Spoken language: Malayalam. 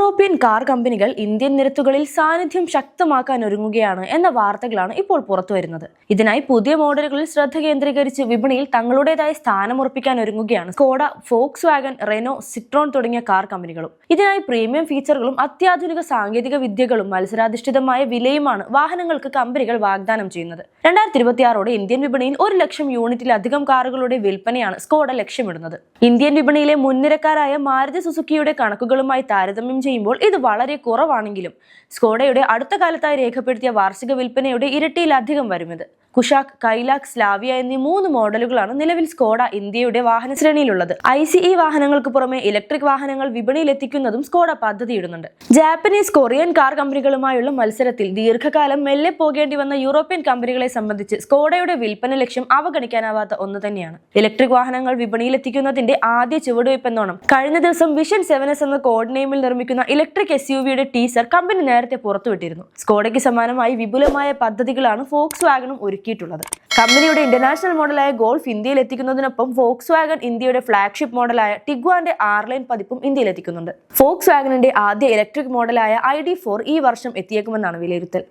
യൂറോപ്യൻ കാർ കമ്പനികൾ ഇന്ത്യൻ നിരത്തുകളിൽ സാന്നിധ്യം ശക്തമാക്കാൻ ഒരുങ്ങുകയാണ് എന്ന വാർത്തകളാണ് ഇപ്പോൾ പുറത്തുവരുന്നത്. ഇതിനായി പുതിയ മോഡലുകളിൽ ശ്രദ്ധ കേന്ദ്രീകരിച്ച് വിപണിയിൽ തങ്ങളുടേതായ സ്ഥാനമുറപ്പിക്കാൻ ഒരുങ്ങുകയാണ് Skoda, Volkswagen, Renault, Citroen തുടങ്ങിയ കാർ കമ്പനികളും. ഇതിനായി പ്രീമിയം ഫീച്ചറുകളും അത്യാധുനിക സാങ്കേതിക വിദ്യകളും മത്സരാധിഷ്ഠിതമായ വിലയുമാണ് വാഹനങ്ങൾക്ക് കമ്പനികൾ വാഗ്ദാനം ചെയ്യുന്നത്. 2026ഓടെ ഇന്ത്യൻ വിപണിയിൽ 1 ലക്ഷം യൂണിറ്റിലധികം കാറുകളുടെ വിൽപ്പനയാണ് സ്കോഡ ലക്ഷ്യമിടുന്നത്. ഇന്ത്യൻ വിപണിയിലെ മുൻനിരക്കാരായ മാരുതി സുസുക്കിയുടെ കണക്കുകളുമായി താരതമ്യം ചെയ്യുമ്പോൾ ഇത് വളരെ കുറവാണെങ്കിലും സ്കോഡയുടെ അടുത്ത കാലത്തായി രേഖപ്പെടുത്തിയ വാർഷിക വിൽപ്പനയുടെ ഇരട്ടിയിലധികം വരുന്നത്. കുഷാക്, കൈലാക്, സ്ലാവിയ എന്നീ 3 മോഡലുകളാണ് നിലവിൽ സ്കോഡ ഇന്ത്യയുടെ വാഹന ശ്രേണിയിലുള്ളത്. ICE വാഹനങ്ങൾക്ക് പുറമെ ഇലക്ട്രിക് വാഹനങ്ങൾ വിപണിയിൽ എത്തിക്കുന്നതും സ്കോഡ പദ്ധതിയിടുന്നുണ്ട്. ജാപ്പനീസ്, കൊറിയൻ കാർ കമ്പനികളുമായുള്ള മത്സരത്തിൽ ദീർഘകാലം മെല്ലെ പോകേണ്ടി വന്ന യൂറോപ്യൻ കമ്പനികളെ സംബന്ധിച്ച് സ്കോഡയുടെ വിൽപ്പന ലക്ഷ്യം അവഗണിക്കാനാവാത്ത ഒന്ന് തന്നെയാണ്. ഇലക്ട്രിക് വാഹനങ്ങൾ വിപണിയിൽ എത്തിക്കുന്നതിന്റെ ആദ്യ ചുവടുവയ്പെന്നോണം കഴിഞ്ഞ ദിവസം വിഷൻ 7S എന്ന കോഡ് നെയിമിൽ നിർമ്മിക്കുന്ന ഇലക്ട്രിക് SUVയുടെ ടീസർ കമ്പനി നേരത്തെ പുറത്തുവിട്ടിരുന്നു. സ്കോഡയ്ക്ക് സമാനമായി വിപുലമായ പദ്ധതികളാണ് ഫോക്സ് വാഗണും ഒരുക്കിയിട്ടുള്ളത്. കമ്പനിയുടെ ഇന്റർനാഷണൽ മോഡലായ ഗോൾഫ് ഇന്ത്യയിൽ എത്തിക്കുന്നതിനൊപ്പം ഫോക്സ് വാഗൺ ഇന്ത്യയുടെ ഫ്ളാഗ്ഷിപ്പ് മോഡലായ ടിഗ്വാന്റെ R-Line പതിപ്പും ഇന്ത്യയിൽ എത്തിക്കുന്നുണ്ട്. ഫോക്സ് വാഗണിന്റെ ആദ്യ ഇലക്ട്രിക് മോഡലായ ID.4 ഈ വർഷം എത്തിയേക്കുമെന്നാണ് വിലയിരുത്തൽ.